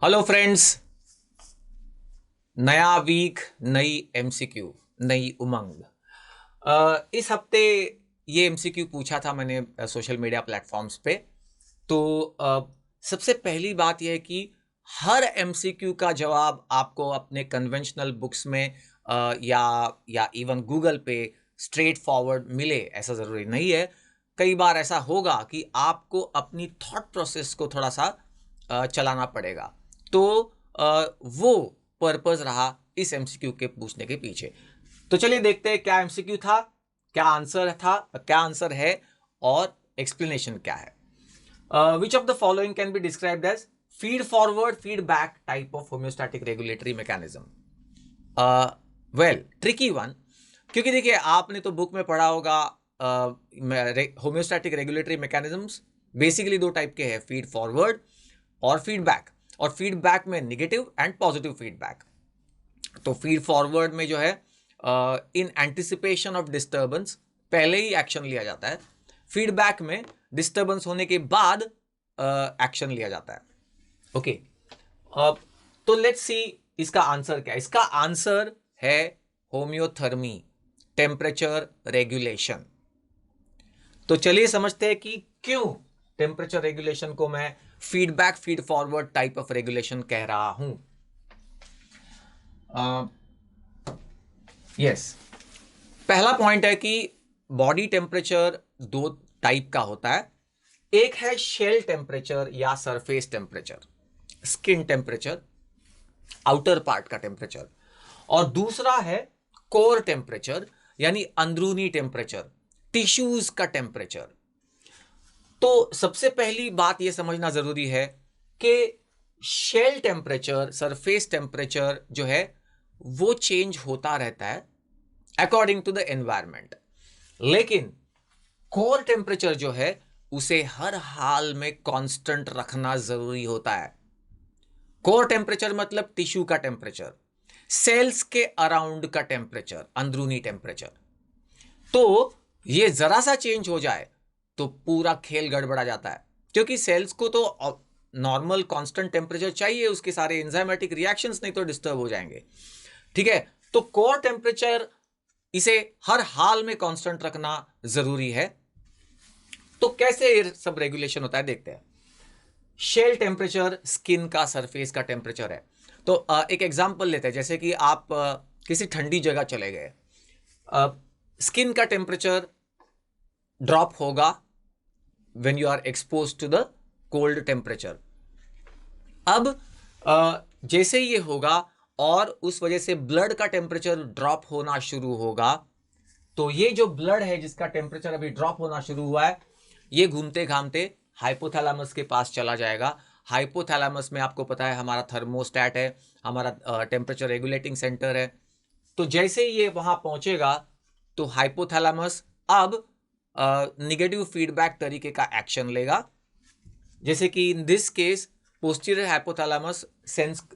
Hello friends. नया week, नई MCQ, नई उमंग। इस हफ्ते ये एमसीक्यू पूछा था मैंने सोशल मीडिया प्लेटफॉर्म्स पे। तो सबसे पहली बात यह है कि हर एमसीक्यू का जवाब आपको अपने कन्वेंशनल बुक्स में या इवन गूगल पे स्ट्रेट फॉरवर्ड मिले, ऐसा ज़रूरी नहीं है। कई बार ऐसा होगा कि आपको अपनी थॉट प्रोसेस को थोड़ा सा चलाना पड़ेगा। तो वो पर्पस रहा इस एमसीक्यू के पूछने के पीछे। तो चलिए देखते हैं क्या एमसीक्यू था, क्या आंसर है और एक्सप्लेनेशन क्या है। Which of the following can be described as feed forward feedback type of homeostatic regulatory mechanism? Well, tricky one, क्योंकि देखिए आपने तो बुक में पढ़ा होगा होम्योस्टैटिक रेगुलेटरी मैकेनिज्म्स बेसिकली दो टाइप के हैं, फीड फॉरवर्ड और फीडबैक। और फीडबैक में नेगेटिव एंड पॉजिटिव फीडबैक। तो फीड फॉरवर्ड में जो है इन एंटिसिपेशन ऑफ डिस्टर्बेंस पहले ही एक्शन लिया जाता है। फीडबैक में डिस्टर्बेंस होने के बाद एक्शन लिया जाता है। ओके, तो लेट्स सी इसका आंसर क्या है। इसका आंसर है होम्योथर्मी, टेम्परेचर रेगुलेशन। तो चलिए समझते हैं कि क्यों टेम्परेचर रेगुलेशन को मैं feedback feed forward type of regulation कह रहा हूं। यस, पहला पॉइंट है कि बॉडी टेम्परेचर दो टाइप का होता है। एक है शेल टेम्परेचर या surface temperature, skin temperature, outer part का टेम्परेचर। और दूसरा है कोर टेम्परेचर यानी अंदरूनी टेम्परेचर, टिश्यूज का टेम्परेचर। तो सबसे पहली बात यह समझना जरूरी है कि शेल टेम्परेचर, सरफेस टेम्परेचर जो है वो चेंज होता रहता है अकॉर्डिंग टू द एनवायरमेंट। लेकिन कोर टेम्परेचर जो है उसे हर हाल में कांस्टेंट रखना जरूरी होता है। कोर टेम्परेचर मतलब टिश्यू का टेम्परेचर, सेल्स के अराउंड का टेम्परेचर, अंदरूनी टेम्परेचर। तो ये जरा सा चेंज हो जाए तो पूरा खेल गड़बड़ा जाता है, क्योंकि सेल्स को तो नॉर्मल कांस्टेंट टेम्परेचर चाहिए, उसके सारे एंजाइमेटिक रिएक्शंस नहीं तो डिस्टर्ब हो जाएंगे। ठीक है, तो कोर टेम्परेचर इसे हर हाल में कांस्टेंट रखना जरूरी है। तो कैसे ये सब रेगुलेशन होता है देखते हैं। शेल टेम्परेचर स्किन का, सरफेस का टेम्परेचर है। तो एक एग्जांपल लेते हैं, जैसे कि आप किसी ठंडी जगह चले गए, स्किन का टेम्परेचर ड्रॉप होगा when you are expose to the cold temperature. अब जैसे ये होगा और उस वजह से ब्लड का टेम्परेचर ड्रॉप होना शुरू होगा, तो ये जो ब्लड है जिसका टेम्परेचर अभी ड्रॉप होना शुरू हुआ है, ये घूमते घामते हाइपोथैलेमस के पास चला जाएगा। हाइपोथैलेमस में आपको पता है हमारा थर्मोस्टैट है, हमारा टेम्परेचर रेगुलेटिंग सेंटर है। तो जैसे ही ये वहां पहुंचेगा तो हाइपोथैलेमस अब निगेटिव फीडबैक तरीके का एक्शन लेगा। जैसे कि in this case posterior hypothalamus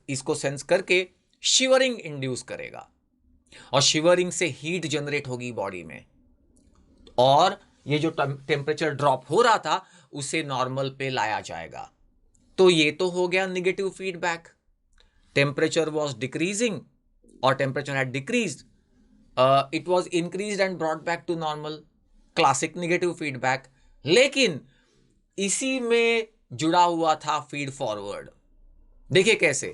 इसको सेंस करके शिवरिंग इंड्यूस करेगा, और शिवरिंग से हीट जनरेट होगी बॉडी में, और ये जो टेम्परेचर ड्रॉप हो रहा था उसे नॉर्मल पे लाया जाएगा। तो ये तो हो गया negative feedback. Temperature was decreasing और temperature had decreased, it was increased and brought back to normal, classic negative feedback. लेकिन इसी में जुड़ा हुआ था फीड फॉरवर्ड। देखिए कैसे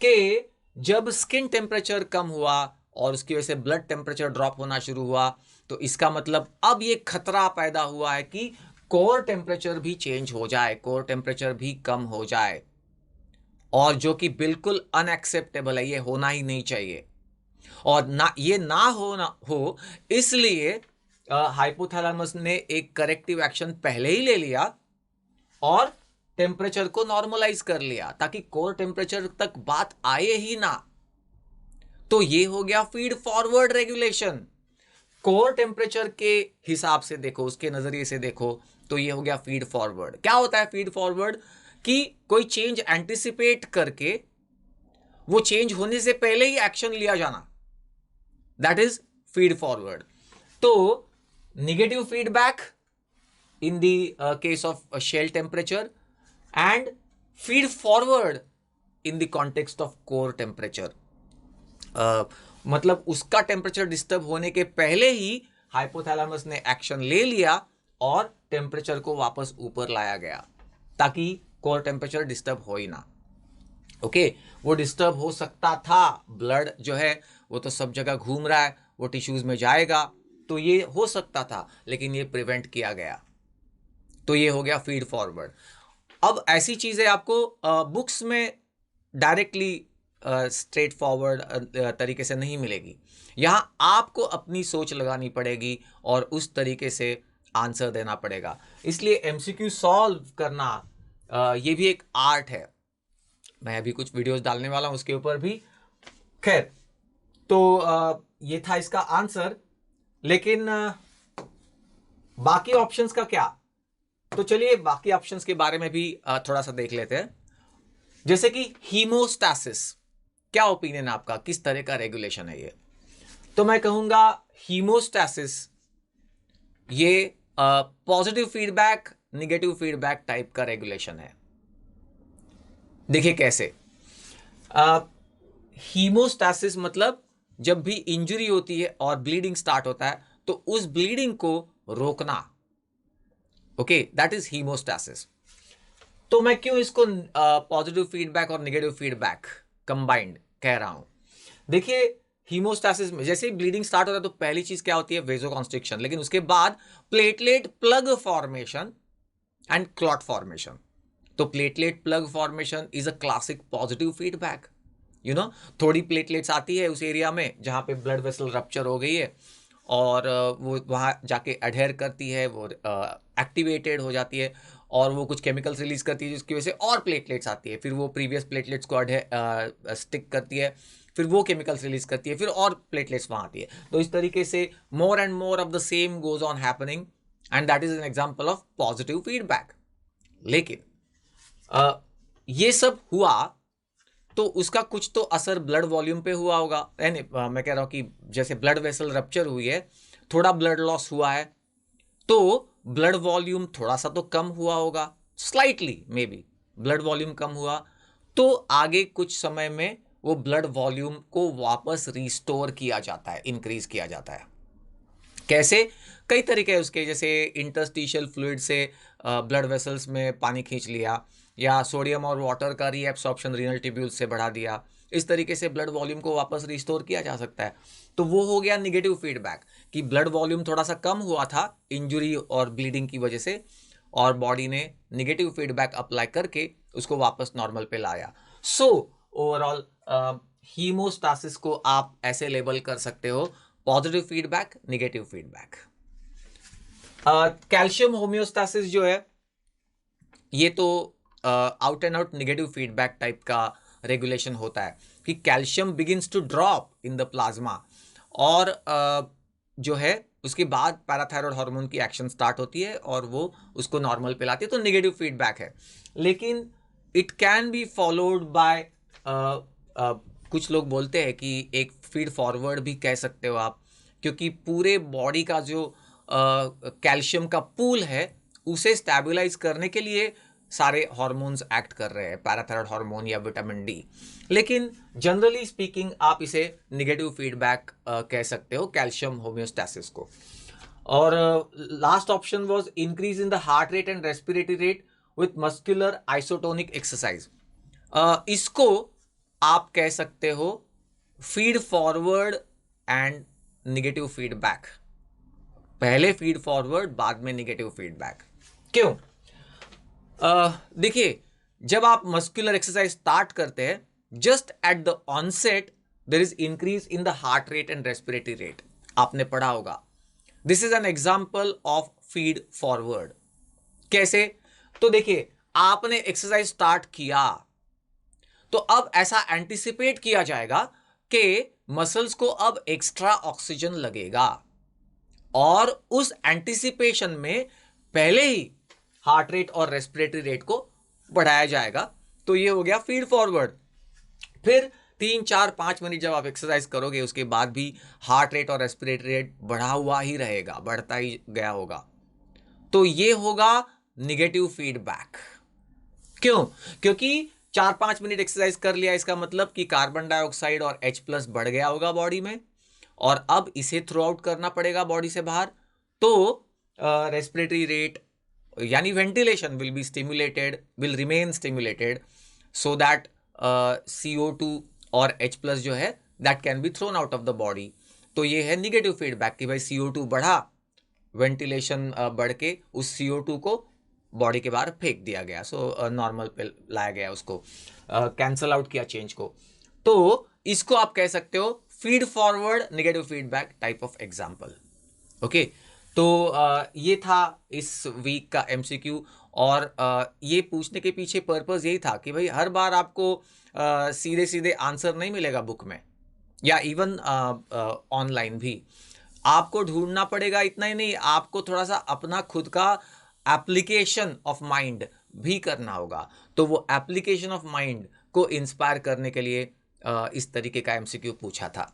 कि जब स्किन टेम्परेचर कम हुआ और उसकी वजह से ब्लड टेम्परेचर ड्रॉप होना शुरू हुआ, तो इसका मतलब अब ये खतरा पैदा हुआ है कि कोर टेम्परेचर भी चेंज हो जाए, कोर टेम्परेचर भी कम हो जाए, और जो कि बिल्कुल अनएक्सेप्टेबल है, ये होना ही नहीं चाहिए। और ना ये ना हो इसलिए हाइपोथैलेमस ने एक करेक्टिव एक्शन पहले ही ले लिया और टेम्परेचर को नॉर्मलाइज कर लिया, ताकि कोर टेम्परेचर तक बात आए ही ना। तो ये हो गया feed forward regulation. Core temperature के हिसाब से देखो, उसके नजरिए से देखो, तो ये हो गया फीड फॉरवर्ड। क्या होता है फीड फॉरवर्ड? कि कोई चेंज एंटिसिपेट करके वो चेंज होने से पहले ही एक्शन लिया जाना, दैट इज फीड फॉरवर्ड। तो negative feedback in the case of shell temperature, and feed forward in the context of core temperature, मतलब उसका टेम्परेचर डिस्टर्ब होने के पहले ही हाइपोथैलेमस ने एक्शन ले लिया और टेम्परेचर को वापस ऊपर लाया गया ताकि कोर टेम्परेचर डिस्टर्ब हो ही ना। ओके, वो डिस्टर्ब हो सकता था, ब्लड जो है वो तो सब जगह घूम रहा है, वो टिश्यूज में जाएगा, तो ये हो सकता था, लेकिन ये प्रिवेंट किया गया। तो ये हो गया फीड फॉरवर्ड। अब ऐसी चीजें आपको बुक्स में डायरेक्टली स्ट्रेट फॉरवर्ड तरीके से नहीं मिलेगी। यहां आपको अपनी सोच लगानी पड़ेगी और उस तरीके से आंसर देना पड़ेगा। इसलिए एमसीक्यू सॉल्व करना ये भी एक आर्ट है। मैं अभी कुछ वीडियोस डालने वाला हूं उसके ऊपर भी। खैर, तो ये था इसका आंसर। लेकिन बाकी ऑप्शंस का क्या? तो चलिए बाकी ऑप्शंस के बारे में भी थोड़ा सा देख लेते हैं। जैसे कि हीमोस्टैसिस, क्या ओपिनियन आपका, किस तरह का रेगुलेशन है ये? तो मैं कहूंगा हीमोस्टैसिस ये positive feedback negative feedback type का रेगुलेशन है। देखिए कैसे। हीमोस्टैसिस मतलब जब भी इंजरी होती है और ब्लीडिंग स्टार्ट होता है तो उस ब्लीडिंग को रोकना। Okay, that is homeostasis. तो मैं क्यों इसको पॉजिटिव फीडबैक और नेगेटिव फीडबैक कंबाइंड कह रहा हूं? देखिए, हीमोस्टैसिस में जैसे ही ब्लीडिंग स्टार्ट होता है तो पहली चीज क्या होती है? वेजोकॉन्स्ट्रिक्शन। लेकिन उसके बाद platelet plug formation and clot formation. तो platelet plug formation is a classic positive feedback. You know, थोड़ी प्लेटलेट्स आती है उस एरिया में जहां पे ब्लड वेसल रप्चर हो गई है और वो वहां जाके अडहेयर करती है, वो एक्टिवेटेड हो जाती है और वो कुछ केमिकल्स रिलीज करती है जिसकी वजह से और प्लेटलेट्स आती है। फिर वो प्रीवियस प्लेटलेट्स को स्टिक करती है, फिर वो केमिकल्स रिलीज करती है, फिर और प्लेटलेट्स वहां आती है। तो इस तरीके से more and more of the same goes on happening and that is an example of positive feedback. लेकिन ये सब हुआ तो उसका कुछ तो असर ब्लड वॉल्यूम पे हुआ होगा। मैं कह रहा हूं कि जैसे ब्लड वेसल रप्चर हुई है, थोड़ा ब्लड लॉस हुआ है, तो ब्लड वॉल्यूम थोड़ा सा तो कम हुआ होगा, slightly maybe blood volume कम हुआ, तो आगे कुछ समय में वो ब्लड वॉल्यूम को वापस रिस्टोर किया जाता है, इंक्रीज किया जाता है। कैसे? कई तरीके हैं उसके, जैसे इंटरस्टिशियल फ्लूइड से ब्लड वेसल्स में पानी खींच लिया, या सोडियम और वाटर का रीएब्सॉर्प्शन रीनल ट्यूब्यूल्स से बढ़ा दिया। इस तरीके से ब्लड वॉल्यूम को वापस रिस्टोर किया जा सकता है। तो वो हो गया निगेटिव फीडबैक कि ब्लड वॉल्यूम थोड़ा सा कम हुआ था इंजुरी और ब्लीडिंग की वजह से, और बॉडी ने निगेटिव फीडबैक अप्लाई करके उसको वापस नॉर्मल पे लाया। सो ओवरऑल हीमोस्टासिस को आप ऐसे लेबल कर सकते हो, positive feedback, negative feedback. Calcium homeostasis जो है ये तो out and out negative feedback type का रेगुलेशन होता है कि calcium begins to drop in the plasma, और जो है उसके बाद पैराथायरॉयड हार्मोन की एक्शन स्टार्ट होती है और वो उसको नॉर्मल पे लाती है, तो नेगेटिव फीडबैक है। लेकिन it can be followed by, कुछ लोग बोलते हैं कि एक फीड फॉरवर्ड भी कह सकते हो आप, क्योंकि पूरे बॉडी का जो कैल्शियम का पूल है उसे स्टेबलाइज करने के लिए सारे हार्मोन्स एक्ट कर रहे हैं, पैराथायरॉयड हार्मोन या विटामिन डी। लेकिन जनरली स्पीकिंग आप इसे नेगेटिव फीडबैक कह सकते हो कैल्शियम होम्योस्टैसिस को। और last option was increase in the heart rate and respiratory rate with muscular isotonic exercise. इसको आप कह सकते हो feed forward and negative feedback. पहले फीड फॉरवर्ड, बाद में नेगेटिव फीडबैक। क्यों? देखिए, जब आप मस्कुलर एक्सरसाइज स्टार्ट करते हैं, just at the onset there is increase in the heart rate and respiratory rate. आपने पढ़ा होगा। This is an example of feed forward. कैसे? तो देखिए, आपने एक्सरसाइज स्टार्ट किया तो अब ऐसा एंटिसिपेट किया जाएगा कि मसल्स को अब एक्स्ट्रा ऑक्सीजन लगेगा, और उस एंटिसिपेशन में पहले ही हार्ट रेट और रेस्पिरेटरी रेट को बढ़ाया जाएगा। तो ये हो गया फीड फॉरवर्ड। फिर 3, 4, 5 मिनट जब आप एक्सरसाइज करोगे उसके बाद भी हार्ट रेट और रेस्पिरेटरी रेट बढ़ा हुआ ही रहेगा, बढ़ता ही गया होगा, तो ये होगा निगेटिव फीडबैक। क्यों? क्योंकि 4-5 मिनट एक्सरसाइज कर लिया, इसका मतलब कि कार्बन डाइऑक्साइड और H+ बढ़ गया होगा बॉडी में, और अब इसे थ्रो आउट करना पड़ेगा बॉडी से बाहर। तो रेस्पिरेटरी रेट यानी ventilation will be stimulated, will remain stimulated, so that CO2 और H+ जो है that can be thrown out of the body. तो ये है निगेटिव फीडबैक कि भाई CO2 बढ़ा, वेंटिलेशन बढ़ के उस CO2 को बॉडी के बाहर फेंक दिया गया, सो नॉर्मल पे लाया गया, उसको कैंसल आउट किया चेंज को। तो इसको आप कह सकते हो feed forward negative feedback type of example. Okay, तो ये था इस वीक का MCQ। और ये पूछने के पीछे पर्पस यही था कि भाई हर बार आपको सीधे सीधे आंसर नहीं मिलेगा बुक में या इवन ऑनलाइन भी, आपको ढूंढना पड़ेगा। इतना ही नहीं, आपको थोड़ा सा अपना खुद का एप्लीकेशन ऑफ माइंड भी करना होगा। तो वो एप्लीकेशन ऑफ माइंड को इंस्पायर करने के लिए इस तरीके का MCQ पूछा था।